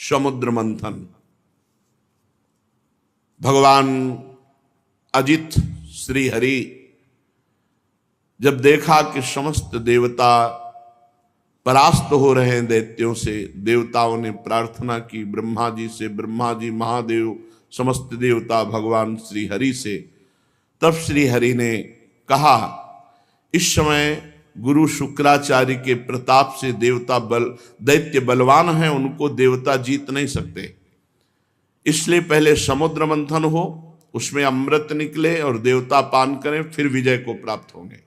समुद्र मंथन। भगवान अजित श्री हरि जब देखा कि समस्त देवता परास्त हो रहे हैं दैत्यों से, देवताओं ने प्रार्थना की ब्रह्मा जी से, ब्रह्मा जी महादेव समस्त देवता भगवान श्री हरि से। तब श्री हरि ने कहा, इस समय गुरु शुक्राचार्य के प्रताप से दैत्य बलवान हैं, उनको देवता जीत नहीं सकते, इसलिए पहले समुद्र मंथन हो, उसमें अमृत निकले और देवता पान करें, फिर विजय को प्राप्त होंगे।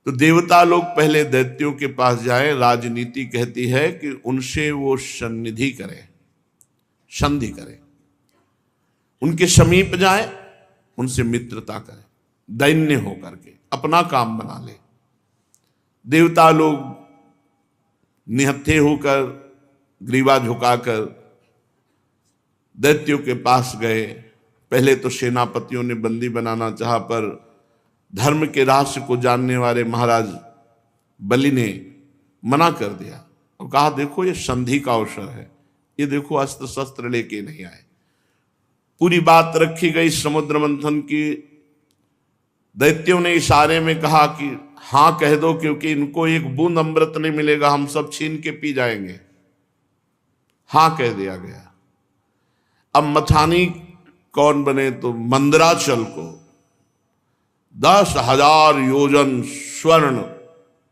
तो देवता लोग पहले दैत्यों के पास जाएं। राजनीति कहती है कि उनसे वो सन्निधि करें, संधि करें, उनके समीप जाएं, उनसे मित्रता करें, दैन्य होकर के अपना काम बना ले। देवता लोग निहत्थे होकर, ग्रीवा झुकाकर दैत्यों के पास गए। पहले तो सेनापतियों ने बंदी बनाना चाहा, पर धर्म के रहस्य को जानने वाले महाराज बलि ने मना कर दिया और कहा, देखो ये संधि का अवसर है, ये देखो अस्त्र शस्त्र लेके नहीं आए। पूरी बात रखी गई समुद्र मंथन की। दैत्यों ने इशारे में कहा कि हां कह दो, क्योंकि इनको एक बूंद अमृत नहीं मिलेगा, हम सब छीन के पी जाएंगे। हां कह दिया गया। अब मथानी कौन बने? तो मंदराचल को 10,000 योजन स्वर्ण,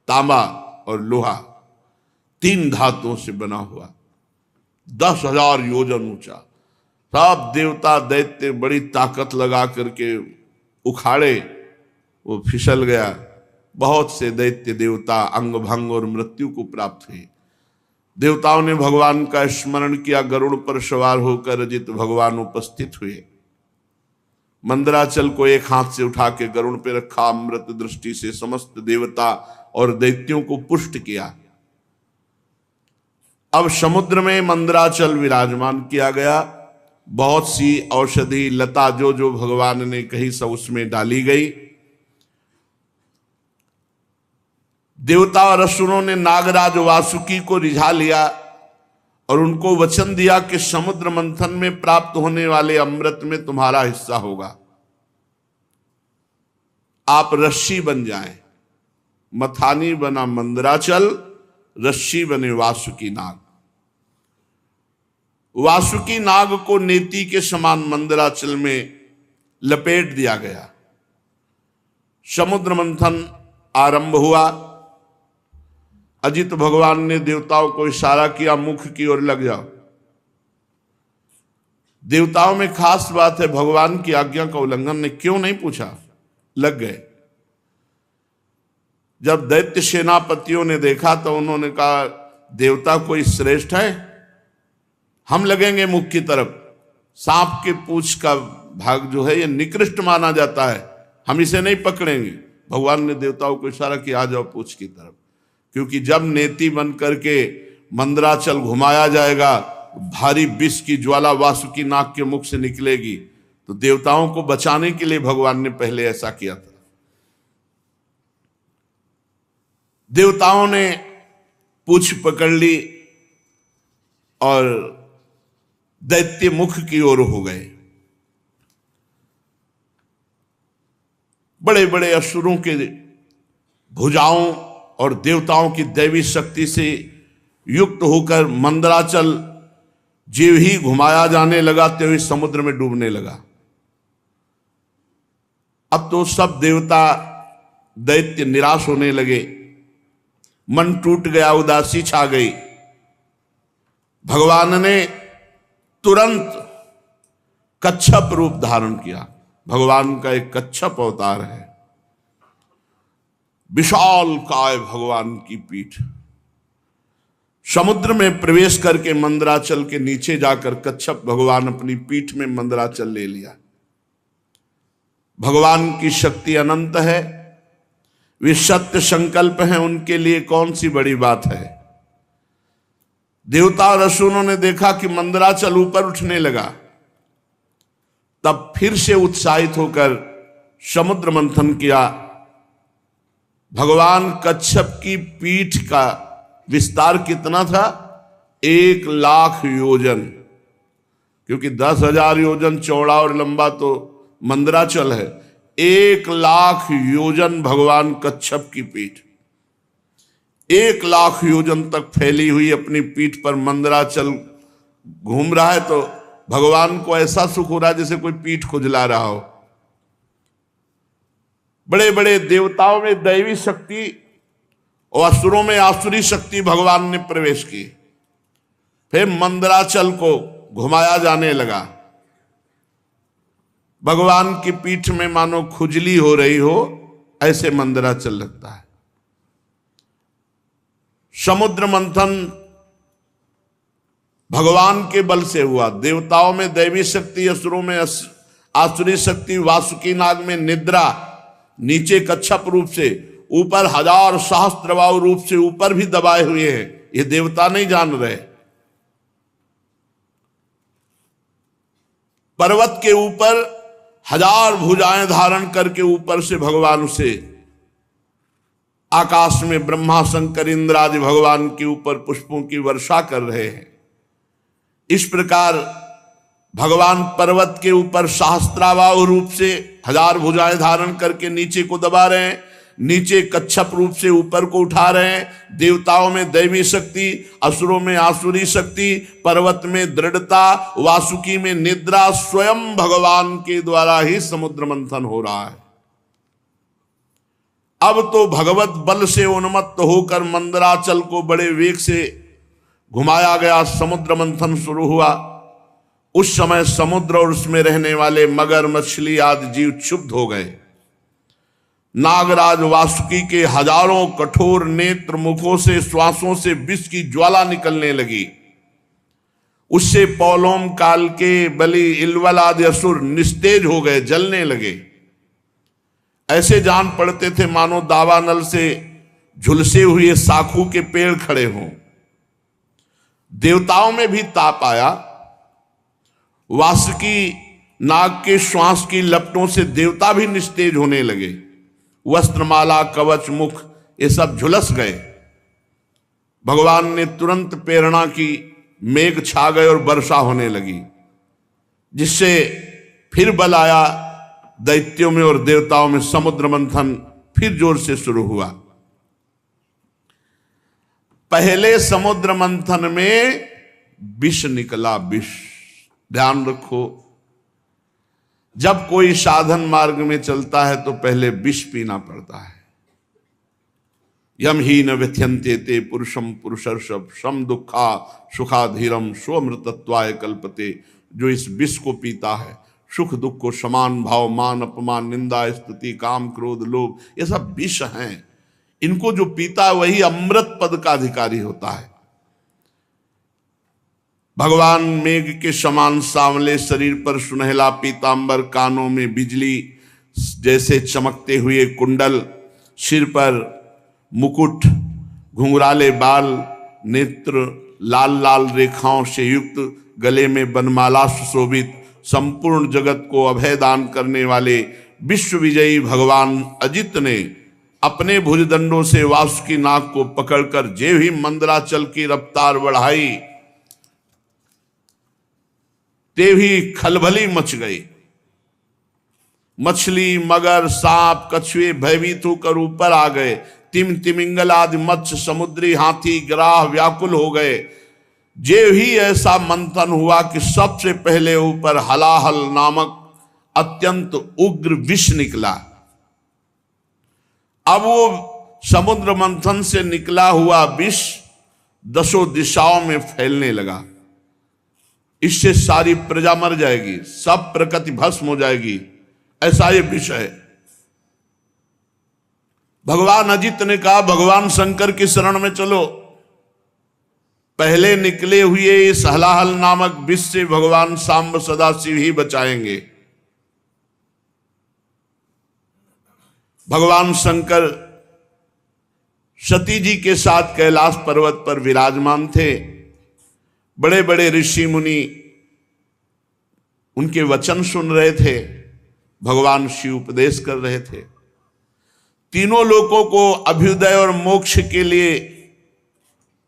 तांबा और लोहा, 3 धातुओं से बना हुआ, 10,000 योजन ऊंचा। सब देवता दैत्य बड़ी ताकत लगा करके उखाड़े, वो फिसल गया। बहुत से दैत्य देवता अंग भंग और मृत्यु को प्राप्त हुए। देवताओं ने भगवान का स्मरण किया। गरुड़ पर सवार होकर अजित भगवान उपस्थित हुए। मंदराचल को एक हाथ से उठा के गरुड़ पे रखा, अमृत दृष्टि से समस्त देवता और दैत्यों को पुष्ट किया। अब समुद्र में मंदराचल विराजमान किया गया। बहुत सी औषधि लता जो भगवान ने कही सब उसमें डाली गई। देवता और असुरों ने नागराज वासुकी को रिझा लिया और उनको वचन दिया कि समुद्र मंथन में प्राप्त होने वाले अमृत में तुम्हारा हिस्सा होगा, आप रस्सी बन जाएं। मथानी बना मंदराचल, रस्सी बने वासुकी नाग। वासुकी नाग को नेति के समान मंदराचल में लपेट दिया गया। समुद्र मंथन आरंभ हुआ। अजित भगवान ने देवताओं को इशारा किया, मुख की ओर लग जाओ। देवताओं में खास बात है, भगवान की आज्ञा का उल्लंघन ने क्यों नहीं पूछा, लग गए। जब दैत्य सेनापतियों ने देखा तो उन्होंने कहा, देवता कोई श्रेष्ठ है, हम लगेंगे मुख की तरफ। सांप के पूंछ का भाग जो है ये निकृष्ट माना जाता है, हम इसे नहीं पकड़ेंगे। भगवान ने देवताओं को इशारा किया, आ जाओ पूंछ की तरफ, क्योंकि जब नेति बन करके मंदराचल घुमाया जाएगा, भारी विष की ज्वाला वासुकी नाग के मुख से निकलेगी। तो देवताओं को बचाने के लिए भगवान ने पहले ऐसा किया था। देवताओं ने पूंछ पकड़ ली और दैत्य मुख की ओर हो गए। बड़े बड़े असुरों के भुजाओं और देवताओं की दैवी शक्ति से युक्त होकर मंदराचल जीव ही घुमाया जाने लगा, त्यों ही समुद्र में डूबने लगा। अब तो सब देवता दैत्य निराश होने लगे, मन टूट गया, उदासी छा गई। भगवान ने तुरंत कच्छप रूप धारण किया। भगवान का एक कच्छप अवतार है, विशाल काय भगवान की पीठ। समुद्र में प्रवेश करके मंदराचल के नीचे जाकर कच्छप भगवान अपनी पीठ में मंदराचल ले लिया। भगवान की शक्ति अनंत है, वे सत्य संकल्प हैं, उनके लिए कौन सी बड़ी बात है। देवता और असुरों ने देखा कि मंदराचल ऊपर उठने लगा, तब फिर से उत्साहित होकर समुद्र मंथन किया। भगवान कच्छप की पीठ का विस्तार कितना था? 1,00,000 योजन, क्योंकि 10,000 योजन चौड़ा और लंबा तो मंदराचल है। 1,00,000 योजन भगवान कच्छप की पीठ, 1,00,000 योजन तक फैली हुई अपनी पीठ पर मंदराचल घूम रहा है। तो भगवान को ऐसा सुख हो रहा है जैसे कोई पीठ खुजला रहा हो। बड़े बड़े देवताओं में दैवी शक्ति और असुरों में आसुरी शक्ति भगवान ने प्रवेश की। फिर मंदराचल को घुमाया जाने लगा। भगवान की पीठ में मानो खुजली हो रही हो, ऐसे मंदराचल लगता है। समुद्र मंथन भगवान के बल से हुआ। देवताओं में दैवी शक्ति, असुरों में आसुरी शक्ति, वासुकी नाग में निद्रा, नीचे कच्छप रूप से, ऊपर 1000 सहस्त्रबाहु रूप से ऊपर भी दबाए हुए हैं। ये देवता नहीं जान रहे। पर्वत के ऊपर 1000 भुजाएं धारण करके ऊपर से भगवान उसे आकाश में ब्रह्मा शंकर इंद्र आदि भगवान के ऊपर पुष्पों की वर्षा कर रहे हैं। इस प्रकार भगवान पर्वत के ऊपर सहस्त्राबाहु रूप से 1000 भुजाएं धारण करके नीचे को दबा रहे हैं, नीचे कच्छप रूप से ऊपर को उठा रहे हैं। देवताओं में दैवी शक्ति, असुरों में आसुरी शक्ति, पर्वत में दृढ़ता, वासुकी में निद्रा, स्वयं भगवान के द्वारा ही समुद्र मंथन हो रहा है। अब तो भगवत बल से उन्मत्त होकर मंदराचल को बड़े वेग से घुमाया गया, समुद्र मंथन शुरू हुआ। उस समय समुद्र और उसमें रहने वाले मगर, मछली आदि जीव क्षुब्ध हो गए। नागराज वासुकी के हजारों कठोर नेत्र मुखों से, श्वासों से विष की ज्वाला निकलने लगी। उससे पौलोम काल के बलि, इलवल आदि असुर निस्तेज हो गए, जलने लगे। ऐसे जान पड़ते थे मानो दावानल से झुलसे हुए साखू के पेड़ खड़े हों। देवताओं में भी ताप आया। वासुकी नाग के श्वास की लपटों से देवता भी निस्तेज होने लगे। वस्त्रमाला, कवच, मुख ये सब झुलस गए। भगवान ने तुरंत प्रेरणा की, मेघ छा गए और वर्षा होने लगी, जिससे फिर बल आया दैत्यों में और देवताओं में। समुद्र मंथन फिर जोर से शुरू हुआ। पहले समुद्र मंथन में विष निकला, विष। ध्यान रखो, जब कोई साधन मार्ग में चलता है तो पहले विष पीना पड़ता है। यम ही न व्यथ्यन्ते ते पुरुषम पुरुषर्षभ सम दुखा सुखाधीरम स्वमृतत्वाय कल्पते। जो इस विष को पीता है, सुख दुख को समान भाव, मान अपमान, निंदा स्तुति, काम क्रोध लोभ, ये सब विष हैं। इनको जो पीता है वही अमृत पद का अधिकारी होता है। भगवान मेघ के समान सांवले शरीर पर सुनहला पीतांबर, कानों में बिजली जैसे चमकते हुए कुंडल, सिर पर मुकुट, घुंघराले बाल, नेत्र लाल लाल रेखाओं से युक्त, गले में बनमाला सुशोभित, संपूर्ण जगत को अभय दान करने वाले विश्व विजयी भगवान अजित ने अपने भुजदंडों से वासुकी नाग को पकड़कर जे ही मंदराचल की रफ्तार बढ़ाई, ते भी खलबली मच गई। मछली, मगर, सांप, कछुए भयभीत होकर ऊपर आ गए। तिमिंगल आदि मत्स्य, समुद्री हाथी, गिराह व्याकुल हो गए। जे ही ऐसा मंथन हुआ कि सबसे पहले ऊपर हलाहल नामक अत्यंत उग्र विष निकला। अब वो समुद्र मंथन से निकला हुआ विष 10 दिशाओं में फैलने लगा। इससे सारी प्रजा मर जाएगी, सब प्रकृति भस्म हो जाएगी, ऐसा ये विष है। भगवान अजित ने कहा, भगवान शंकर की शरण में चलो। पहले निकले हुए इस हलाहल नामक विष से भगवान सांब सदाशिव ही बचाएंगे। भगवान शंकर सती जी के साथ कैलाश पर्वत पर विराजमान थे। बड़े बड़े ऋषि मुनि उनके वचन सुन रहे थे। भगवान शिव उपदेश कर रहे थे। तीनों लोकों को अभ्युदय और मोक्ष के लिए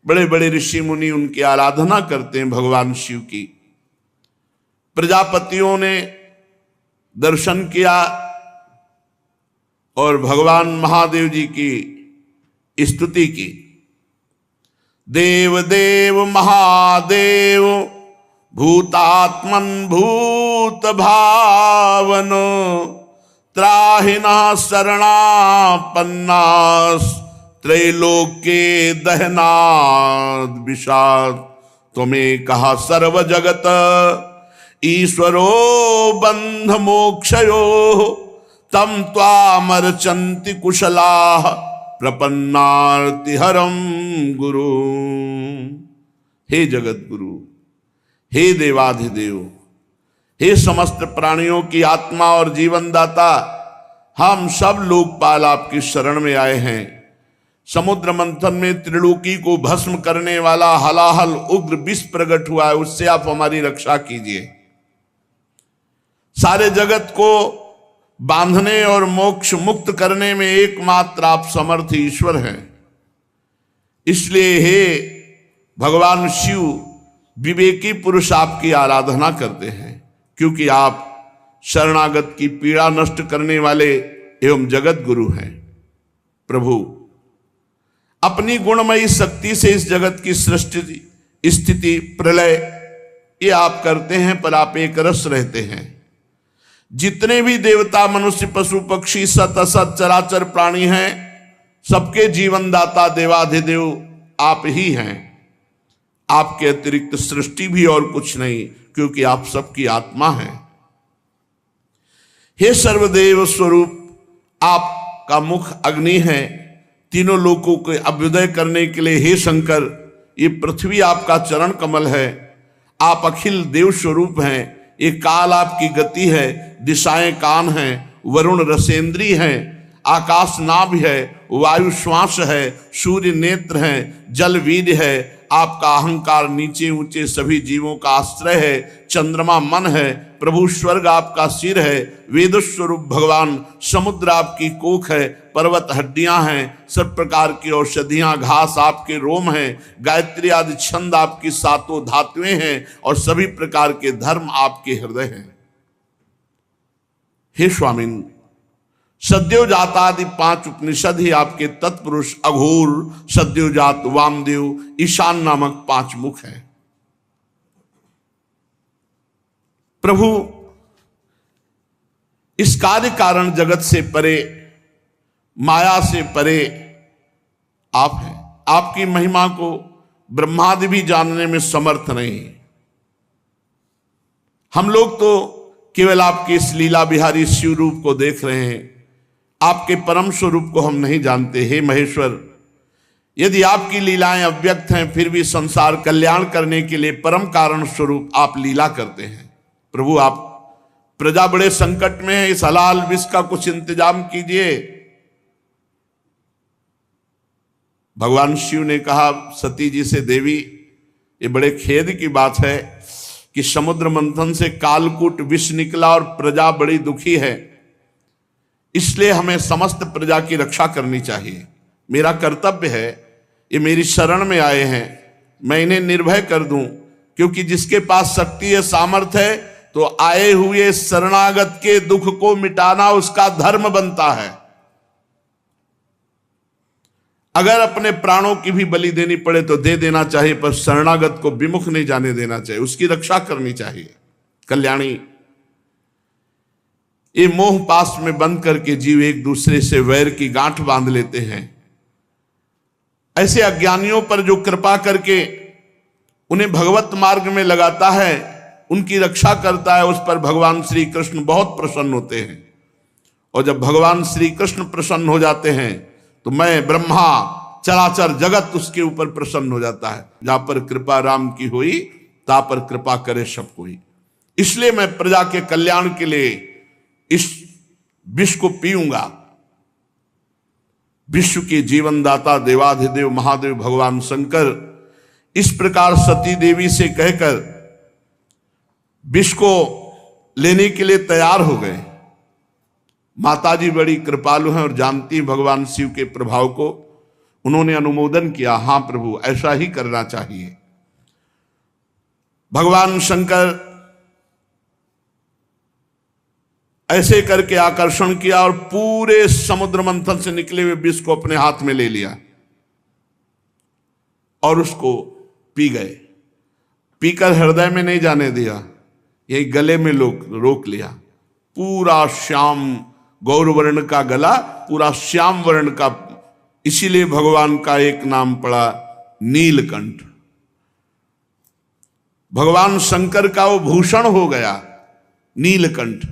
बड़े बड़े ऋषि मुनि उनकी आराधना करते हैं भगवान शिव की। प्रजापतियों ने दर्शन किया और भगवान महादेव जी की स्तुति की। देव देव महादेव भूतात्मन भूत भावनो त्राहिना शरणापन्नास त्रैलोक्ये दहनाद विषाद त्वमें कहा सर्व जगत ईश्वरो बंध मोक्षयो तम त्वामर्चन्ति कुशलाः प्रपन्नार्ति हरम गुरु। हे जगत गुरु, हे देवाधिदेव, हे समस्त प्राणियों की आत्मा और जीवन दाता, हम सब लोकपाल आपकी शरण में आए हैं। समुद्र मंथन में त्रिलोकी को भस्म करने वाला हलाहल उग्र विष प्रकट हुआ है, उससे आप हमारी रक्षा कीजिए। सारे जगत को बांधने और मोक्ष मुक्त करने में एकमात्र आप समर्थ ईश्वर हैं। इसलिए हे भगवान शिव, विवेकी पुरुष आपकी आराधना करते हैं, क्योंकि आप शरणागत की पीड़ा नष्ट करने वाले एवं जगत गुरु हैं। प्रभु, अपनी गुणमयी शक्ति से इस जगत की सृष्टि, स्थिति, प्रलय ये आप करते हैं, पर आप एक रस रहते हैं। जितने भी देवता, मनुष्य, पशु, पक्षी, सत असत चराचर प्राणी हैं, सबके जीवन दाता देवाधिदेव आप ही हैं। आपके अतिरिक्त सृष्टि भी और कुछ नहीं, क्योंकि आप सबकी आत्मा हैं। हे सर्वदेव स्वरूप, आपका मुख अग्नि है। तीनों लोकों के अभ्युदय करने के लिए हे शंकर, ये पृथ्वी आपका चरण कमल है। आप अखिल देव स्वरूप हैं। ये काल आपकी गति है, दिशाएं कान हैं, वरुण रसेंद्री हैं, आकाश नाभ है, वायु श्वास है, सूर्य नेत्र है, जल वीर्य है। आपका अहंकार नीचे ऊंचे सभी जीवों का आश्रय है। चंद्रमा मन है। प्रभु स्वर्ग आपका सिर है। वेद स्वरूप भगवान समुद्र आपकी कोख है। पर्वत हड्डियां हैं। सब प्रकार की औषधियां घास आपके रोम हैं। गायत्री आदि छंद आपकी सातों धातुएं हैं और सभी प्रकार के धर्म आपके हृदय हैं। हे स्वामिन, सद्योजात आदि 5 उपनिषद ही आपके तत्पुरुष अघोर, सद्योजात, वामदेव, ईशान नामक 5 मुख हैं। प्रभु, इस कार्य कारण जगत से परे, माया से परे आप हैं। आपकी महिमा को ब्रह्मादि भी जानने में समर्थ नहीं। हम लोग तो केवल आपके इस लीला बिहारी शिव रूप को देख रहे हैं, आपके परम स्वरूप को हम नहीं जानते। हे महेश्वर, यदि आपकी लीलाएं अव्यक्त हैं, फिर भी संसार कल्याण करने के लिए परम कारण स्वरूप आप लीला करते हैं। प्रभु, आप प्रजा बड़े संकट में है, इस हलाल विष का कुछ इंतजाम कीजिए। भगवान शिव ने कहा सती जी से, देवी, ये बड़े खेद की बात है कि समुद्र मंथन से कालकूट विष निकला और प्रजा बड़ी दुखी है। इसलिए हमें समस्त प्रजा की रक्षा करनी चाहिए। मेरा कर्तव्य है, ये मेरी शरण में आए हैं, मैं इन्हें निर्भय कर दूं, क्योंकि जिसके पास शक्ति है, सामर्थ्य है, तो आए हुए शरणागत के दुख को मिटाना उसका धर्म बनता है। अगर अपने प्राणों की भी बलि देनी पड़े तो दे देना चाहिए, पर शरणागत को विमुख नहीं जाने देना चाहिए, उसकी रक्षा करनी चाहिए। कल्याणी, ये मोह पास में बंद करके जीव एक दूसरे से वैर की गांठ बांध लेते हैं। ऐसे अज्ञानियों पर जो कृपा करके उन्हें भगवत मार्ग में लगाता है, उनकी रक्षा करता है, उस पर भगवान श्री कृष्ण बहुत प्रसन्न होते हैं। और जब भगवान श्री कृष्ण प्रसन्न हो जाते हैं तो मैं, ब्रह्मा, चराचर जगत उसके ऊपर प्रसन्न हो जाता है। जहां पर कृपा राम की हुई, ता पर कृपा करे सब कोई। इसलिए मैं प्रजा के कल्याण के लिए इस विष को पीऊंगा। विश्व के जीवन दाता देवाधिदेव महादेव भगवान शंकर इस प्रकार सती देवी से कहकर विष को लेने के लिए तैयार हो गए। माताजी बड़ी कृपालु हैं और जानती भगवान शिव के प्रभाव को। उन्होंने अनुमोदन किया, हां प्रभु ऐसा ही करना चाहिए। भगवान शंकर ऐसे करके आकर्षण किया और पूरे समुद्र मंथन से निकले हुए विष को अपने हाथ में ले लिया और उसको पी गए। पीकर हृदय में नहीं जाने दिया, यही गले में रोक लिया। पूरा श्याम गौरवर्ण का गला, पूरा श्याम वर्ण का, इसीलिए भगवान का एक नाम पड़ा नीलकंठ। भगवान शंकर का वो भूषण हो गया नीलकंठ।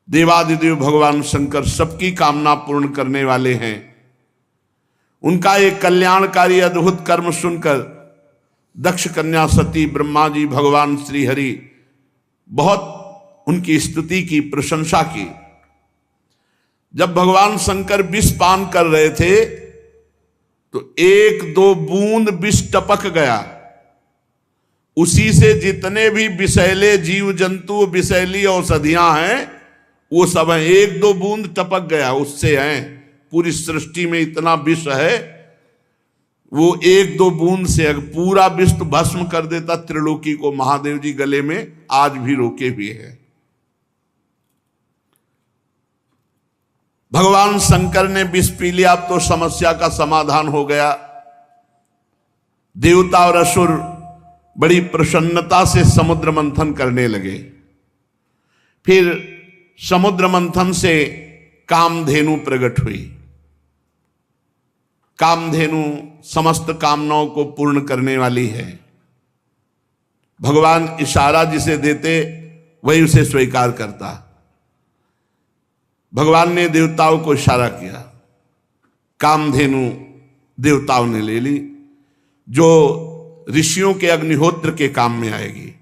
देवादिदेव भगवान शंकर सबकी कामना पूर्ण करने वाले हैं। उनका एक कल्याणकारी अद्भुत कर्म सुनकर दक्ष कन्या सती ब्रह्मा जी भगवान श्री हरि बहुत उनकी स्तुति की, प्रशंसा की। जब भगवान शंकर विष पान कर रहे थे तो 1-2 बूंद विष टपक गया। उसी से जितने भी विषैले जीव जंतु, विषैली औषधियां हैं, वो सब हैं। 1-2 बूंद टपक गया, उससे हैं। पूरी सृष्टि में इतना विष है, वो 1-2 बूंद से पूरा विष तो भस्म कर देता त्रिलोकी को। महादेव जी गले में आज भी रोके हुए हैं। भगवान शंकर ने विष पी लिया, अब तो समस्या का समाधान हो गया। देवता और असुर बड़ी प्रसन्नता से समुद्र मंथन करने लगे। फिर समुद्र मंथन से कामधेनु प्रकट हुई। कामधेनु समस्त कामनाओं को पूर्ण करने वाली है। भगवान इशारा जिसे देते वही उसे स्वीकार करता। भगवान ने देवताओं को इशारा किया, कामधेनु देवताओं ने ले ली, जो ऋषियों के अग्निहोत्र के काम में आएगी।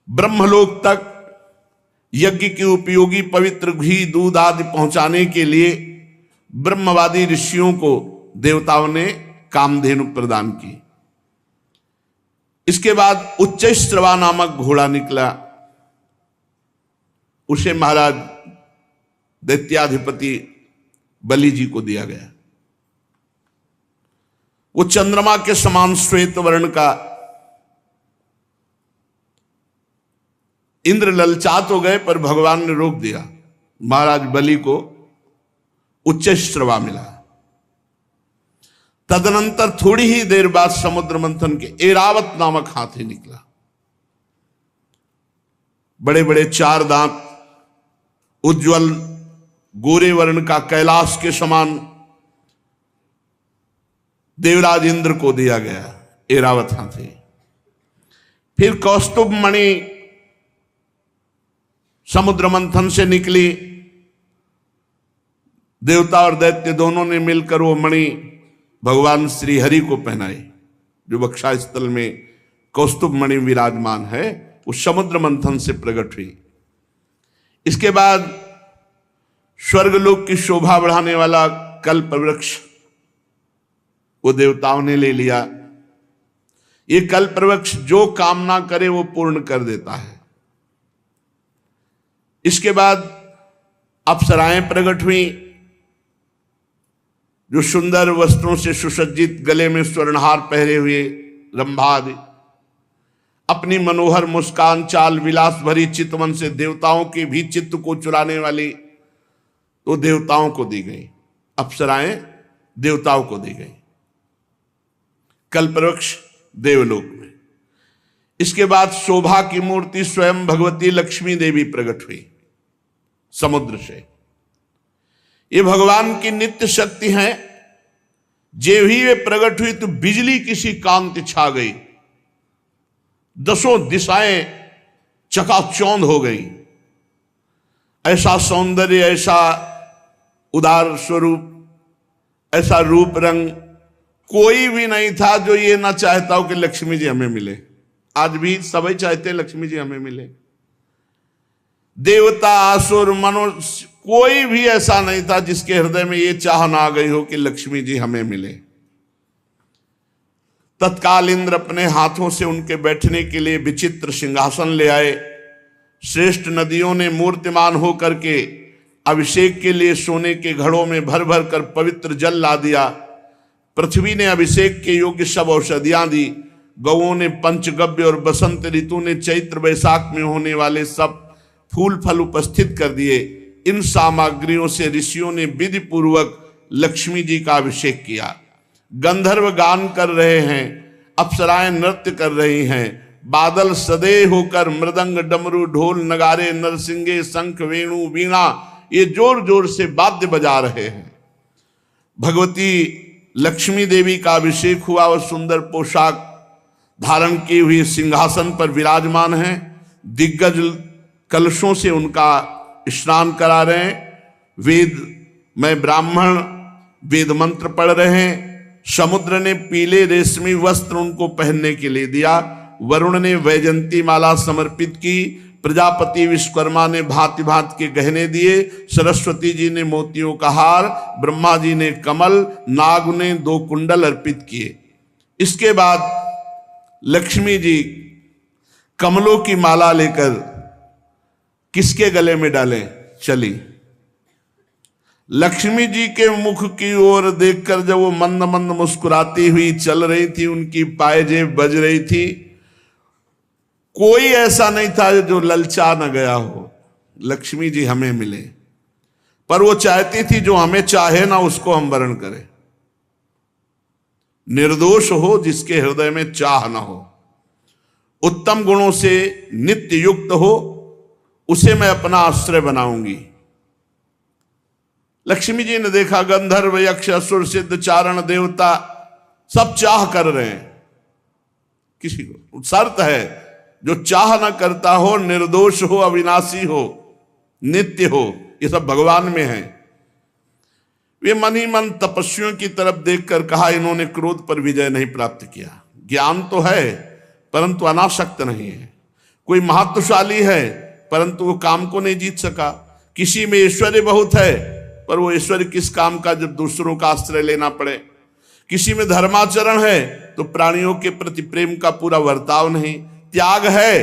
ब्रह्मलोक तक यज्ञ की उपयोगी पवित्र घी दूध आदि पहुंचाने के लिए ब्रह्मवादी ऋषियों को देवताओं ने कामधेनु प्रदान की। इसके बाद उच्चैश्रवा नामक घोड़ा निकला। उसे महाराज दैत्याधिपति बलि जी को दिया गया। वो चंद्रमा के समान श्वेत वर्ण का। इंद्र ललचात हो गए पर भगवान ने रोक दिया। महाराज बलि को उच्चैश्रवा मिला। तदनंतर थोड़ी ही देर बाद समुद्र मंथन के ऐरावत नामक हाथी निकला। बड़े बड़े 4 दांत, उज्जवल गोरे वर्ण का, कैलाश के समान। देवराज इंद्र को दिया गया ऐरावत हाथी। फिर कौस्तुभ मणि समुद्र मंथन से निकली। देवता और दैत्य दोनों ने मिलकर वो मणि भगवान श्री हरि को पहनाई। जो वक्षा स्थल में कौस्तुभ मणि विराजमान है, वो समुद्र मंथन से प्रकट हुई। इसके बाद स्वर्गलोक की शोभा बढ़ाने वाला कल्प वृक्ष वो देवताओं ने ले लिया। ये कल्प वृक्ष जो कामना करे वो पूर्ण कर देता है। इसके बाद अप्सराएं प्रकट हुई, जो सुंदर वस्त्रों से सुसज्जित, गले में स्वर्णहार पहरे हुए रंभादि, अपनी मनोहर मुस्कान, चाल विलास भरी चितवन से देवताओं के भी चित्त को चुराने वाली तो देवताओं को दी गई। अप्सराएं देवताओं को दी गई। कल्पवृक्ष देवलोक में। इसके बाद शोभा की मूर्ति स्वयं भगवती लक्ष्मी देवी प्रकट हुई समुद्र से। ये भगवान की नित्य शक्ति है। जे ही वे प्रकट हुई तो बिजली किसी कांति छा गई, 10 दिशाएं चकाचौंध हो गई। ऐसा सौंदर्य, ऐसा उदार स्वरूप, ऐसा रूप रंग कोई भी नहीं था जो ये ना चाहता हो कि लक्ष्मी जी हमें मिले। आज भी सभी चाहते हैं लक्ष्मी जी हमें मिले। देवता, असुर, मनुष्य, कोई भी ऐसा नहीं था जिसके हृदय में ये चाह ना आ गई हो कि लक्ष्मी जी हमें मिले। तत्काल इंद्र अपने हाथों से उनके बैठने के लिए विचित्र सिंहासन ले आए। श्रेष्ठ नदियों ने मूर्तिमान होकर के अभिषेक के लिए सोने के घड़ों में भर भर कर पवित्र जल ला दिया। पृथ्वी ने अभिषेक के योग्य सब औषधियां दी। गौओं ने पंचगव्य और बसंत ऋतु ने चैत्र वैशाख में होने वाले सब फूल फल उपस्थित कर दिए। इन सामग्रियों से ऋषियों ने विधि पूर्वक लक्ष्मी जी का अभिषेक किया। गंधर्व गान कर रहे हैं, अप्सराएं नृत्य कर रही हैं, बादल सदैव होकर मृदंग डमरू ढोल नगारे नरसिंगे शंख वेणु वीणा ये जोर जोर से वाद्य बजा रहे हैं। भगवती लक्ष्मी देवी का अभिषेक हुआ और सुंदर पोशाक धारण किए हुए सिंहासन पर विराजमान हैं। दिग्गज कलशों से उनका स्नान करा रहे हैं। वेद में ब्राह्मण वेद मंत्र पढ़ रहे हैं। समुद्र ने पीले रेशमी वस्त्र उनको पहनने के लिए दिया। वरुण ने वैजंती माला समर्पित की। प्रजापति विश्वकर्मा ने भांति भांति के गहने दिए। सरस्वती जी ने मोतियों का हार, ब्रह्मा जी ने कमल, नाग ने 2 कुंडल अर्पित किए। इसके बाद लक्ष्मी जी कमलों की माला लेकर किसके गले में डालें चली। लक्ष्मी जी के मुख की ओर देखकर जब वो मंद मंद मुस्कुराती हुई चल रही थी, उनकी पायजेब बज रही थी, कोई ऐसा नहीं था जो ललचा न गया हो लक्ष्मी जी हमें मिले। पर वो चाहती थी जो हमें चाहे ना उसको हम वर्ण करें। निर्दोष हो जिसके हृदय में चाह न हो, उत्तम गुणों से नित्य युक्त हो, उसे मैं अपना आश्रय बनाऊंगी। लक्ष्मी जी ने देखा गंधर्व यक्ष असुर सिद्ध चारण देवता सब चाह कर रहे हैं। किसी को शर्त है, जो चाह न करता हो, निर्दोष हो, अविनाशी हो, नित्य हो, ये सब भगवान में है। वे मन ही मन तपस्वियों की तरफ देखकर कहा, इन्होंने क्रोध पर विजय नहीं प्राप्त किया। ज्ञान तो है परंतु अनासक्त नहीं है। कोई महत्वशाली है परंतु वो काम को नहीं जीत सका। किसी में ऐश्वर्य बहुत है पर वो ऐश्वर्य किस काम का जब दूसरों का आश्रय लेना पड़े। किसी में धर्माचरण है तो प्राणियों के प्रति प्रेम का पूरा वर्ताव नहीं। त्याग है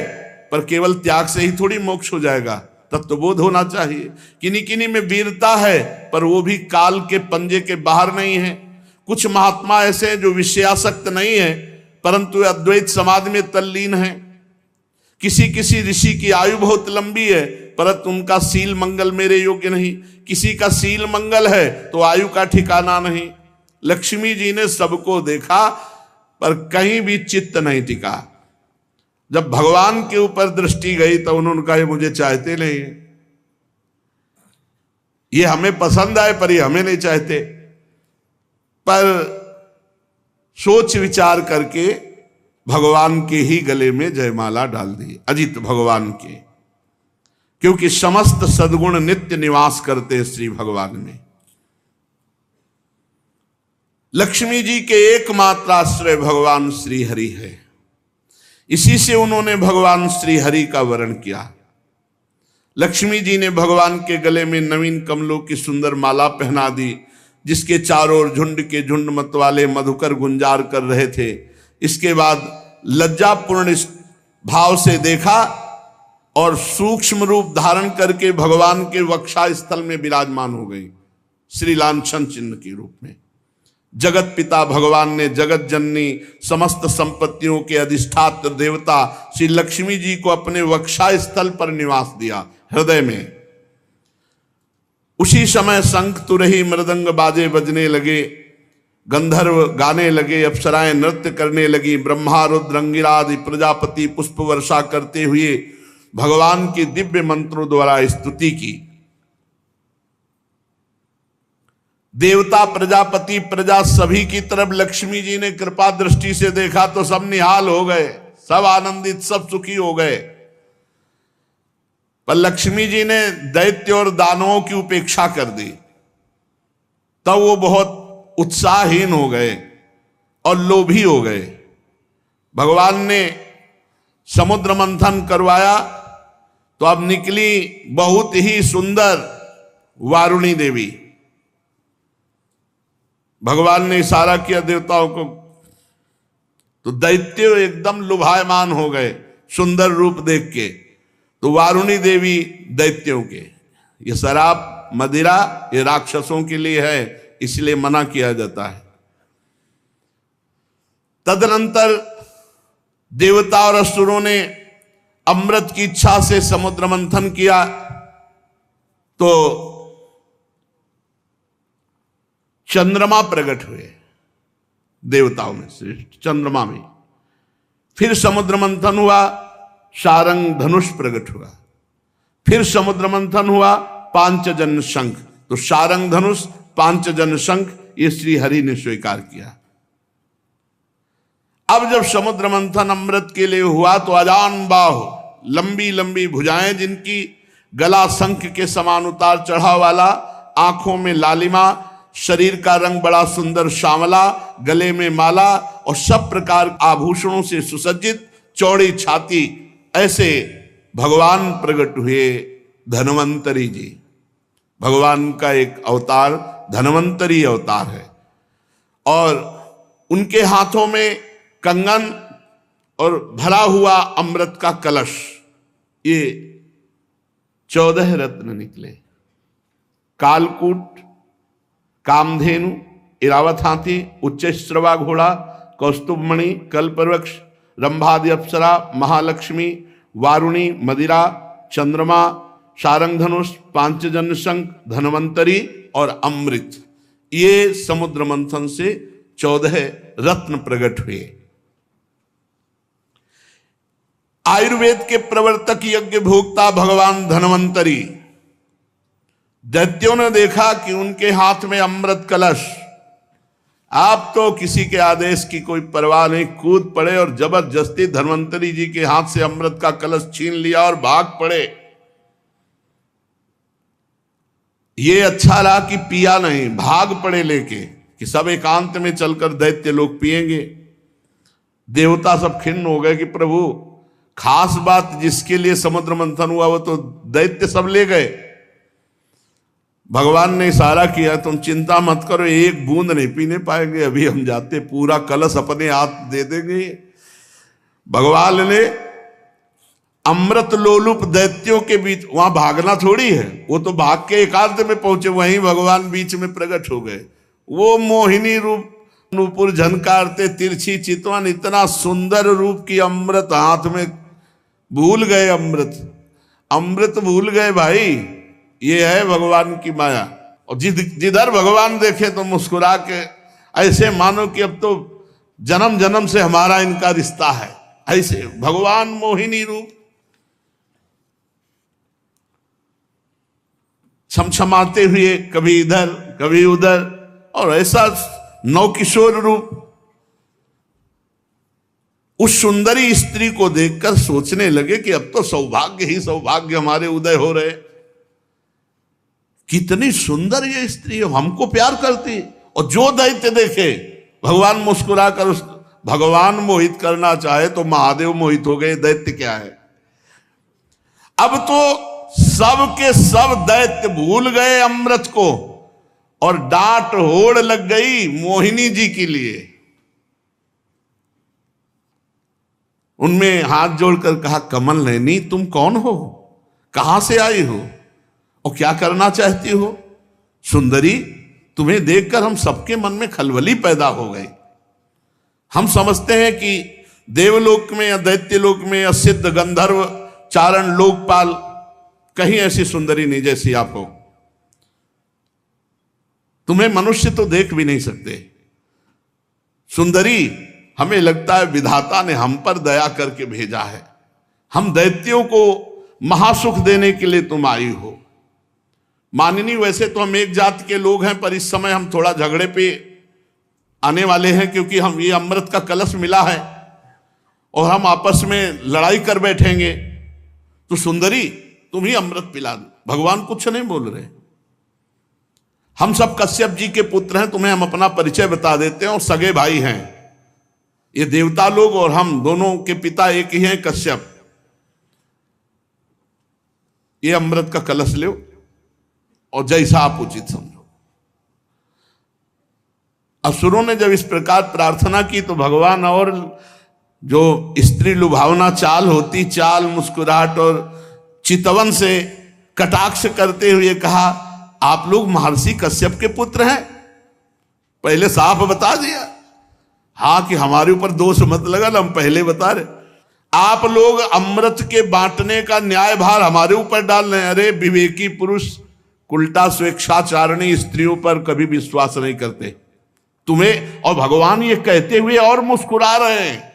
पर केवल त्याग से ही थोड़ी मोक्ष हो जाएगा, तत्वबोध होना चाहिए। किन्हीं किन्हीं में वीरता है पर वो भी काल के पंजे के बाहर नहीं है। कुछ महात्मा ऐसे हैं जो विषयासक्त नहीं है परंतु अद्वैत समाधि में तल्लीन है। किसी किसी ऋषि की आयु बहुत लंबी है परंतु उनका सील मंगल मेरे योग्य नहीं। किसी का सील मंगल है तो आयु का ठिकाना नहीं। लक्ष्मी जी ने सबको देखा पर कहीं भी चित्त नहीं टिका। जब भगवान के ऊपर दृष्टि गई तो उन्होंने कहा, मुझे चाहते नहीं, ये हमें पसंद आए पर ये हमें नहीं चाहते। पर सोच विचार करके भगवान के ही गले में जयमाला डाल दी, अजित भगवान के, क्योंकि समस्त सद्गुण नित्य निवास करते श्री भगवान में। लक्ष्मी जी के एकमात्र आश्रय भगवान श्री हरि है। इसी से उन्होंने भगवान श्री हरि का वर्ण किया। लक्ष्मी जी ने भगवान के गले में नवीन कमलों की सुंदर माला पहना दी, जिसके चारों ओर झुंड के झुंड मतवाले मधुकर गुंजार कर रहे थे। इसके बाद लज्जापूर्ण भाव से देखा और सूक्ष्म रूप धारण करके भगवान के वक्षा स्थल में विराजमान हो गई, श्री लांछन चिन्ह के रूप में। जगत पिता भगवान ने जगत जननी समस्त संपत्तियों के अधिष्ठात्र देवता श्री लक्ष्मी जी को अपने वक्षा स्थल पर निवास दिया, हृदय में। उसी समय शंख तुरही मृदंग बाजे बजने लगे, गंधर्व गाने लगे, अप्सराएं नृत्य करने लगी। ब्रह्मा रुद्र अंगिरा आदि प्रजापति पुष्प वर्षा करते हुए भगवान के दिव्य मंत्रों द्वारा स्तुति की। देवता प्रजापति प्रजा सभी की तरफ लक्ष्मी जी ने कृपा दृष्टि से देखा तो सब निहाल हो गए, सब आनंदित, सब सुखी हो गए। पर लक्ष्मी जी ने दैत्य और दानवों की उपेक्षा कर दी, तब वो बहुत उत्साहहीन हो गए और लोभी हो गए। भगवान ने समुद्र मंथन करवाया तो अब निकली बहुत ही सुंदर वारुणी देवी। भगवान ने इशारा किया देवताओं को, तो दैत्य एकदम लुभायमान हो गए सुंदर रूप देख के। तो वारुणी देवी दैत्यों के, ये शराब मदिरा ये राक्षसों के लिए है, इसलिए मना किया जाता है। तदनंतर देवता और असुरों ने अमृत की इच्छा से समुद्र मंथन किया, तो चंद्रमा प्रकट हुए देवताओं में से, चंद्रमा में। फिर समुद्र मंथन हुआ, सारंग धनुष प्रकट हुआ। फिर समुद्र मंथन हुआ, पांचजन्य शंख। तो सारंग धनुष, पांचजन्य शंख ये श्री हरि ने स्वीकार किया। अब जब समुद्र मंथन अमृत के लिए हुआ तो अजान बाहु, लंबी लंबी भुजाएं जिनकी, गला शंख के समान उतार चढ़ाव वाला, आंखों में लालिमा, शरीर का रंग बड़ा सुंदर श्यामला, गले में माला और सब प्रकार आभूषणों से सुसज्जित, चौड़ी छाती, ऐसे भगवान प्रकट हुए धन्वंतरी जी। भगवान का एक अवतार धन्वंतरी अवतार है, और उनके हाथों में कंगन और भरा हुआ अमृत का कलश, ये 14 रत्न निकले। कालकूट, कामधेनु, इरावत हाथी, उच्च श्रवा घोड़ा, कौस्तुभमणि, कल्पवृक्ष, रंभादि अप्सरा, महालक्ष्मी, वारुणी, मदिरा, चंद्रमा, सारंग धनुष, पांचजन्य शंख, धन्वंतरी और अमृत, ये समुद्र मंथन से 14 रत्न प्रकट हुए। आयुर्वेद के प्रवर्तक यज्ञ भोक्ता भगवान धन्वंतरी, दैत्यों ने देखा कि उनके हाथ में अमृत कलश, आप तो किसी के आदेश की कोई परवाह नहीं, कूद पड़े और जबरदस्ती धन्वंतरी जी के हाथ से अमृत का कलश छीन लिया और भाग पड़े। ये अच्छा रहा कि पिया नहीं, भाग पड़े लेके कि सब एकांत में चलकर दैत्य लोग पिएंगे। देवता सब खिन्न हो गए कि प्रभु, खास बात जिसके लिए समुद्र मंथन हुआ वो तो दैत्य सब ले गए। भगवान ने इशारा किया, तुम चिंता मत करो, एक बूंद नहीं पीने पाएंगे, अभी हम जाते पूरा कलश अपने हाथ दे देंगे। भगवान ने अमृत लोलुप दैत्यों के बीच, वहां भागना थोड़ी है, वो तो भाग के एकांत में पहुंचे, वहीं भगवान बीच में प्रकट हो गए। वो मोहिनी रूप, नूपुर झनकारते, तिरछी चितवन, इतना सुंदर रूप की अमृत हाथ में, भूल गए अमृत भूल गए भाई। ये है भगवान की माया। और जिधर भगवान देखे तो मुस्कुरा के, ऐसे मानो कि अब तो जन्म जन्म से हमारा इनका रिश्ता है, ऐसे भगवान मोहिनी रूप, छमछमाते हुए कभी इधर कभी उधर, और ऐसा नवकिशोर रूप। उस सुंदरी स्त्री को देखकर सोचने लगे कि अब तो सौभाग्य ही सौभाग्य हमारे उदय हो रहे। कितनी सुंदर ये स्त्री है, हमको प्यार करती। और जो दैत्य देखे, भगवान मुस्कुरा कर भगवान मोहित करना चाहे तो महादेव मोहित हो गए, दैत्य क्या है। अब तो सब के सब दैत्य भूल गए अमृत को, और डांट होड़ लग गई मोहिनी जी के लिए। उनमें हाथ जोड़कर कहा, कमल नयनी तुम कौन हो, कहां से आई हो और क्या करना चाहती हो। सुंदरी, तुम्हें देखकर हम सबके मन में खलबली पैदा हो गई। हम समझते हैं कि देवलोक में या दैत्यलोक में या सिद्ध गंधर्व चारण लोकपाल कहीं ऐसी सुंदरी नहीं जैसी आप हो। तुम्हें मनुष्य तो देख भी नहीं सकते। सुंदरी, हमें लगता है विधाता ने हम पर दया करके भेजा है, हम दैत्यों को महासुख देने के लिए तुम आई हो। माननी, वैसे तो हम एक जात के लोग हैं, पर इस समय हम थोड़ा झगड़े पे आने वाले हैं, क्योंकि हम ये अमृत का कलश मिला है और हम आपस में लड़ाई कर बैठेंगे। तो सुंदरी, तुम ही अमृत पिला दो। भगवान कुछ नहीं बोल रहे। हम सब कश्यप जी के पुत्र हैं, तुम्हें हम अपना परिचय बता देते हैं, और सगे भाई हैं। ये देवता लोग और हम दोनों के पिता एक ही हैं, कश्यप। ये अमृत का कलश लो और जैसा आप उचित समझो। असुरों ने जब इस प्रकार प्रार्थना की तो भगवान और जो स्त्री लुभावना चाल होती, चाल, मुस्कुराहट और चितवन से कटाक्ष करते हुए कहा, आप लोग महर्षि कश्यप के पुत्र हैं, पहले साफ बता दिया। हाँ कि हमारे ऊपर दोष मत लगा, हम पहले बता रहे। आप लोग अमृत के बांटने का न्याय भार हमारे ऊपर डाल रहे हैं। अरे विवेकी पुरुष उल्टा स्वेच्छाचारिणी स्त्रियों पर कभी विश्वास नहीं करते तुम्हें। और भगवान ये कहते हुए और मुस्कुरा रहे हैं,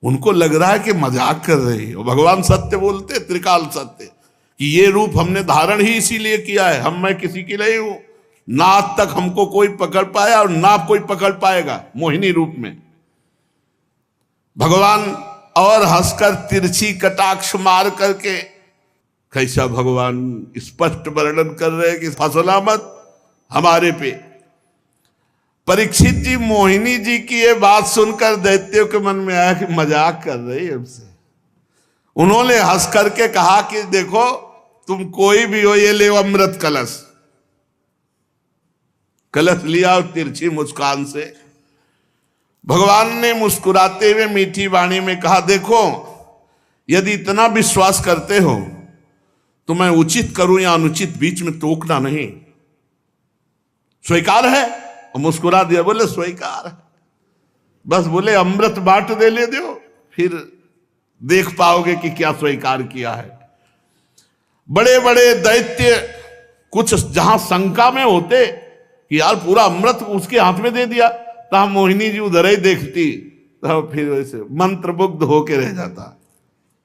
उनको लग रहा है कि मजाक कर रहे हैं। और भगवान सत्य बोलते, त्रिकाल सत्य, कि ये रूप हमने धारण ही इसीलिए किया है, मैं किसी की नहीं हूं, ना आज तक हमको कोई पकड़ पाया और ना कोई पकड़ पाएगा मोहिनी रूप में। भगवान और हंसकर तिरछी कटाक्ष मार करके कैसा भगवान स्पष्ट वर्णन कर रहे हैं कि फसला मत हमारे पे। परीक्षित जी मोहिनी जी की ये बात सुनकर दैत्यों के मन में आया कि मजाक कर रही है हमसे। उन्होंने हंस करके कहा कि देखो तुम कोई भी हो, ये ले अमृत कलश। कलश लिया और तिरछी मुस्कान से भगवान ने मुस्कुराते हुए मीठी वाणी में कहा, देखो यदि इतना विश्वास करते हो तो मैं उचित करूं या अनुचित बीच में टोकना नहीं। स्वीकार है? और मुस्कुरा दिया, बोले स्वीकार है। बस बोले अमृत बांट दे ले दो, फिर देख पाओगे कि क्या स्वीकार किया है। बड़े बड़े दैत्य कुछ जहां शंका में होते कि यार पूरा अमृत उसके हाथ में दे दिया, तो मोहिनी जी उधर ही देखती, तो फिर वैसे मंत्रमुग्ध होके रह जाता,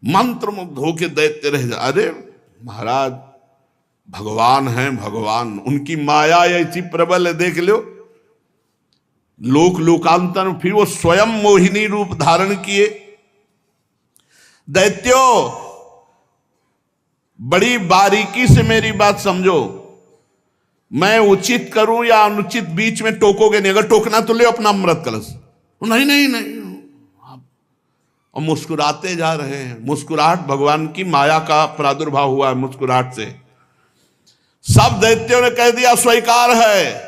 मंत्रमुग्ध होके दैत्य रह जा। अरे महाराज भगवान हैं, भगवान, उनकी माया ऐसी प्रबल है, देख लो। लोक लोकांतर फिर वो स्वयं मोहिनी रूप धारण किए। दैत्यों बड़ी बारीकी से मेरी बात समझो, मैं उचित करूं या अनुचित बीच में टोकोगे नहीं। अगर टोकना तो ले अपना अमृत कलश। नहीं नहीं नहीं, और मुस्कुराते जा रहे हैं। मुस्कुराहट भगवान की माया का प्रादुर्भाव हुआ है मुस्कुराहट से। सब दैत्यों ने कह दिया स्वीकार है।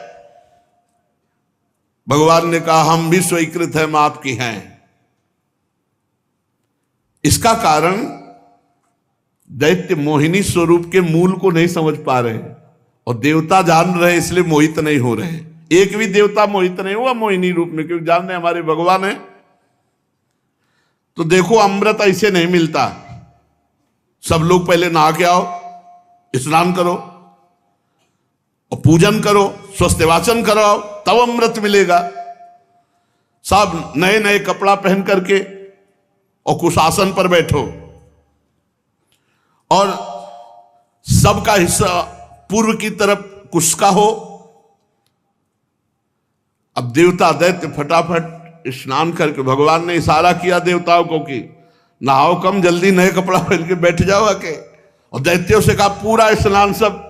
भगवान ने कहा हम भी स्वीकृत हैं, माफ की हैं। इसका कारण दैत्य मोहिनी स्वरूप के मूल को नहीं समझ पा रहे हैं, और देवता जान रहे इसलिए मोहित नहीं हो रहे। एक भी देवता मोहित नहीं हुआ मोहिनी रूप में, क्योंकि जान रहे हमारे भगवान है। तो देखो अमृत ऐसे नहीं मिलता। सब लोग पहले नहा के आओ, स्नान करो और पूजन करो, स्वस्थ वाचन कराओ, तब अमृत मिलेगा। सब नए नए कपड़ा पहन करके और कुशासन पर बैठो, और सबका हिस्सा पूर्व की तरफ कुश का हो। अब देवता दैत्य फटाफट स्नान करके, भगवान ने इशारा किया देवताओं को कि नहाओ कम, जल्दी नए कपड़ा पहन के बैठ जाओ आके। और दैत्यों से कहा पूरा स्नान सब।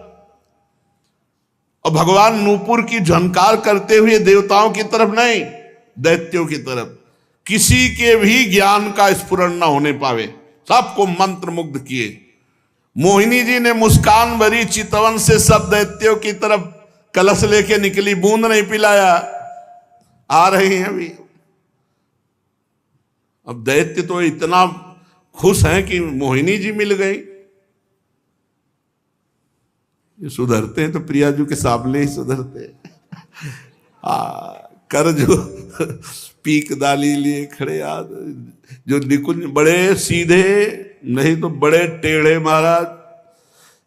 और भगवान नूपुर की झनकार करते हुए देवताओं की तरफ नहीं, दैत्यों की तरफ, किसी के भी ज्ञान का स्फुरण न होने पावे, सबको मंत्र मुग्ध किए। मोहिनी जी ने मुस्कान भरी चितवन से सब दैत्यों की तरफ कलश लेके निकली, बूंद नहीं पिलाया। आ रही हैं अभी। अब दैत्य तो इतना खुश हैं कि मोहिनी जी मिल गई। ये सुधरते हैं तो प्रियाजू के सामने ही सुधरते कर जो पीक दाली लिए खड़े याद, जो निकुंज बड़े सीधे, नहीं तो बड़े टेढ़े महाराज।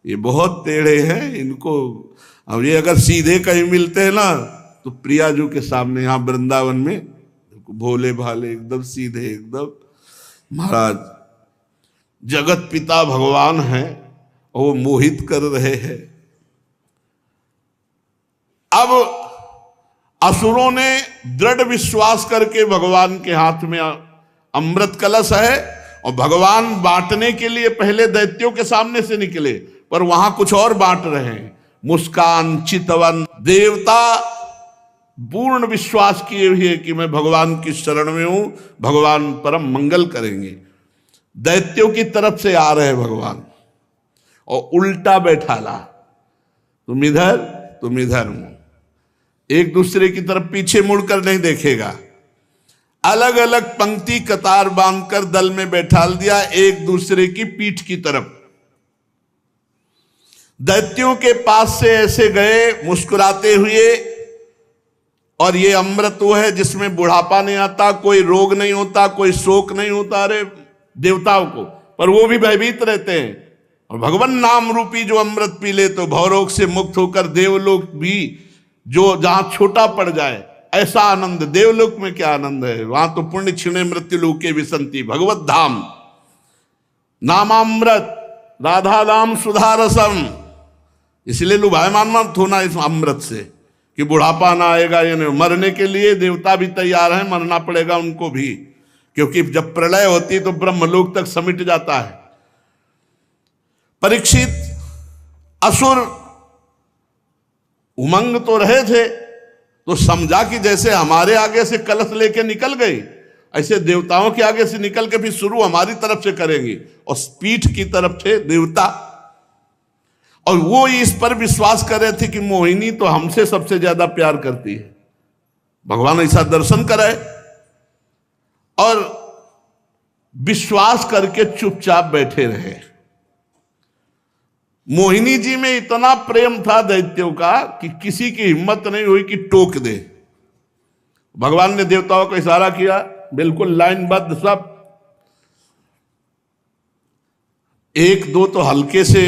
ये बहुत टेढ़े हैं इनको। अब ये अगर सीधे कहीं मिलते हैं ना तो प्रियाजू के सामने, यहाँ वृंदावन में भोले भाले एकदम सीधे, एकदम महाराज जगत पिता भगवान हैं और वो मोहित कर रहे हैं। अब असुरों ने दृढ़ विश्वास करके भगवान के हाथ में अमृत कलश है, और भगवान बांटने के लिए पहले दैत्यों के सामने से निकले, पर वहां कुछ और बांट रहे हैं। मुस्कान चितवन देवता पूर्ण विश्वास किए हुए कि मैं भगवान की शरण में हूं, भगवान परम मंगल करेंगे। दैत्यों की तरफ से आ रहे भगवान, और उल्टा बैठाला, तुम इधर तुम इधर हूं। एक दूसरे की तरफ पीछे मुड़कर नहीं देखेगा। अलग अलग पंक्ति कतार बांधकर दल में बैठाल दिया, एक दूसरे की पीठ की तरफ। दैत्यों के पास से ऐसे गए मुस्कुराते हुए, और ये अमृत वो है जिसमें बुढ़ापा नहीं आता, कोई रोग नहीं होता, कोई शोक नहीं होता। अरे देवताओं को, पर वो भी भयभीत रहते हैं। और भगवान नाम रूपी जो अमृत पी ले तो भवरोग से मुक्त होकर देवलोक भी, जो जहां छोटा पड़ जाए, ऐसा आनंद देवलोक में क्या आनंद है। वहां तो पुण्य क्षीणे मृत्यु लोके विसंति भगवत धाम नामामृत राधा नाम सुधारसम। इसलिए लुभायमान मत होना इस अमृत से कि बुढ़ापा ना आएगा। यानी मरने के लिए देवता भी तैयार हैं, मरना पड़ेगा उनको भी, क्योंकि जब प्रलय होती तो ब्रह्मलोक तक समिट जाता है। परीक्षित असुर उमंग तो रहे थे, तो समझा कि जैसे हमारे आगे से कलश लेके निकल गई, ऐसे देवताओं के आगे से निकल के फिर शुरू हमारी तरफ से करेंगे। और पीठ की तरफ थे देवता, और वो इस पर विश्वास कर रहे थे कि मोहिनी तो हमसे सबसे ज्यादा प्यार करती है। भगवान ऐसा दर्शन कराए, और विश्वास करके चुपचाप बैठे रहे। मोहिनी जी में इतना प्रेम था दैत्यों का कि किसी की हिम्मत नहीं हुई कि टोक दे। भगवान ने देवताओं को इशारा किया, बिल्कुल लाइनबद्ध सब। एक दो तो हल्के से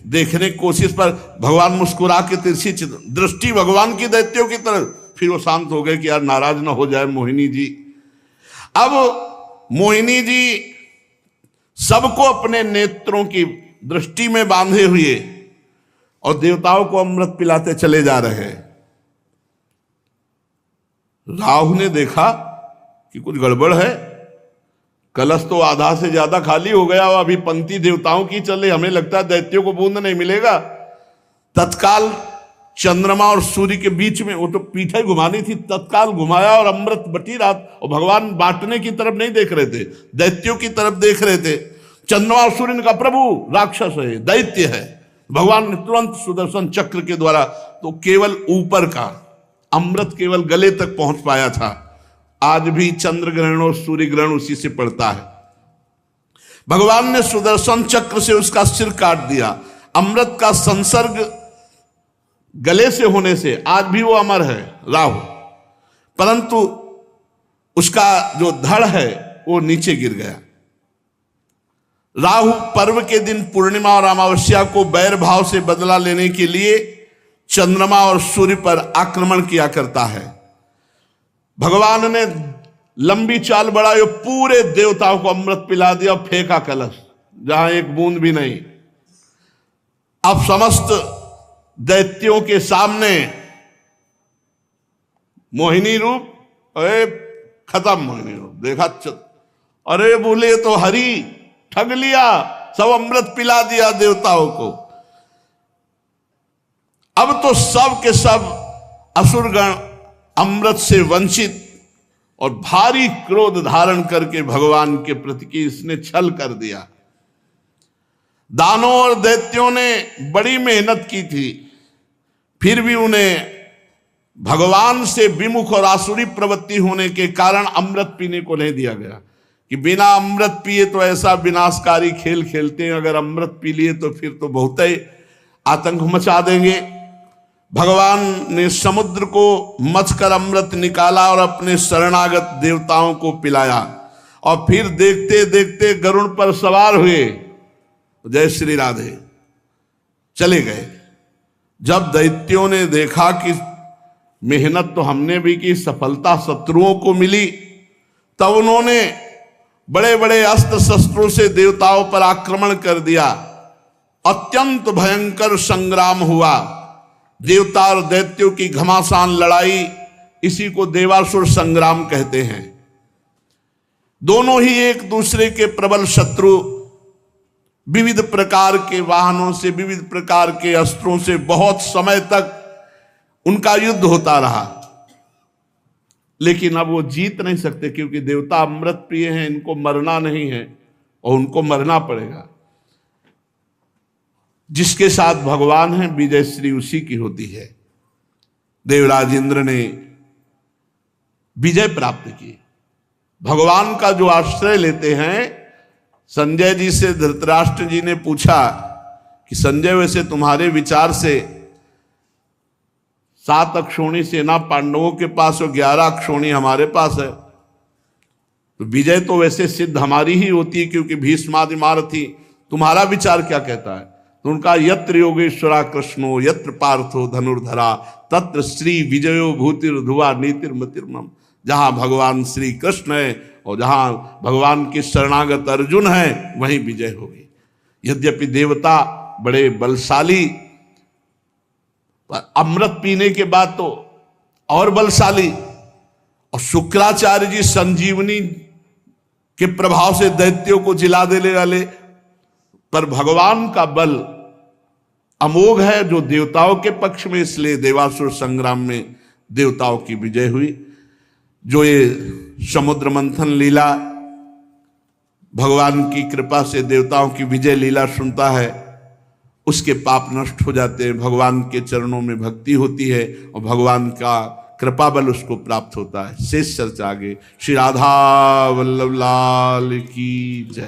देखने की कोशिश पर भगवान मुस्कुरा के तिरछी दृष्टि भगवान की दैत्यों की तरफ, फिर वो शांत हो गए कि यार नाराज ना हो जाए मोहिनी जी। अब मोहिनी जी सबको अपने नेत्रों की दृष्टि में बांधे हुए और देवताओं को अमृत पिलाते चले जा रहे हैं। राहु ने देखा कि कुछ गड़बड़ है, कलश तो आधा से ज्यादा खाली हो गया और अभी पंक्ति देवताओं की चले, हमें लगता है दैत्यों को बूंद नहीं मिलेगा। तत्काल चंद्रमा और सूर्य के बीच में, वो तो पीठे घुमानी थी, तत्काल घुमाया और अमृत बटी रहा। और भगवान बांटने की तरफ नहीं देख रहे थे, दैत्यों की तरफ देख रहे थे। चंद्रमा और सूर्य ने कहा प्रभु राक्षस है, दैत्य है। भगवान ने तुरंत सुदर्शन चक्र के द्वारा, तो केवल ऊपर का अमृत केवल गले तक पहुंच पाया था। आज भी चंद्र ग्रहण और सूर्य ग्रहण उसी से पड़ता है। भगवान ने सुदर्शन चक्र से उसका सिर काट दिया। अमृत का संसर्ग गले से होने से आज भी वो अमर है राहु, परंतु उसका जो धड़ है वो नीचे गिर गया। राहु पर्व के दिन पूर्णिमा और अमावस्या को बैर भाव से बदला लेने के लिए चंद्रमा और सूर्य पर आक्रमण किया करता है। भगवान ने लंबी चाल बढ़ाई, पूरे देवताओं को अमृत पिला दिया और फेंका कलश, जहां एक बूंद भी नहीं। अब समस्त दैत्यों के सामने मोहिनी रूप, अरे खत्म मोहिनी रूप देखा, अरे बोले तो हरि ठग लिया, सब अमृत पिला दिया देवताओं को। अब तो सब के सब असुरगण अमृत से वंचित और भारी क्रोध धारण करके भगवान के प्रति की इसने छल कर दिया। दानों और दैत्यों ने बड़ी मेहनत की थी, फिर भी उन्हें भगवान से विमुख और आसुरी प्रवृत्ति होने के कारण अमृत पीने को नहीं दिया गया कि बिना अमृत पिए तो ऐसा विनाशकारी खेल खेलते हैं, अगर अमृत पी लिए तो फिर तो बहुत ही आतंक मचा देंगे। भगवान ने समुद्र को मथकर अमृत निकाला और अपने शरणागत देवताओं को पिलाया, और फिर देखते देखते गरुड़ पर सवार हुए, जय श्री राधे, चले गए। जब दैत्यों ने देखा कि मेहनत तो हमने भी की, सफलता शत्रुओं को मिली, तब उन्होंने बड़े बड़े अस्त्र शस्त्रों से देवताओं पर आक्रमण कर दिया। अत्यंत भयंकर संग्राम हुआ। देवता और दैत्यों की घमासान लड़ाई, इसी को देवासुर संग्राम कहते हैं। दोनों ही एक दूसरे के प्रबल शत्रु, विविध प्रकार के वाहनों से, विविध प्रकार के अस्त्रों से बहुत समय तक उनका युद्ध होता रहा, लेकिन अब वो जीत नहीं सकते क्योंकि देवता अमृत प्रिय हैं, इनको मरना नहीं है और उनको मरना पड़ेगा। जिसके साथ भगवान है विजय श्री उसी की होती है। देवराज इंद्र ने विजय प्राप्त की। भगवान का जो आश्रय लेते हैं, संजय जी से धृतराष्ट्र जी ने पूछा कि संजय वैसे तुम्हारे विचार से 7 अक्षौणी सेना पांडवों के पास और 11 अक्षौणी हमारे पास है, तो विजय तो वैसे सिद्ध हमारी ही होती है क्योंकि भीष्मादि महारथी। तुम्हारा विचार क्या कहता है? तो उनका यत्र योगेश्वरा कृष्णो यत्र पार्थो धनुर्धरा तत्र श्री विजयो भूतिर्धुवा नीतिर्मतिर्मम। जहां भगवान श्री कृष्ण है और जहां भगवान के शरणागत अर्जुन है वहीं विजय होगी। यद्यपि देवता बड़े बलशाली, पर अमृत पीने के बाद तो और बलशाली, और शुक्राचार्य जी संजीवनी के प्रभाव से दैत्यों को जिला देने वाले, पर भगवान का बल अमोघ है जो देवताओं के पक्ष में, इसलिए देवासुर संग्राम में देवताओं की विजय हुई। जो ये समुद्र मंथन लीला भगवान की कृपा से देवताओं की विजय लीला सुनता है उसके पाप नष्ट हो जाते हैं, भगवान के चरणों में भक्ति होती है और भगवान का कृपा बल उसको प्राप्त होता है। शेष चर्चा आगे। श्री राधा वल्लभ लाल की जय।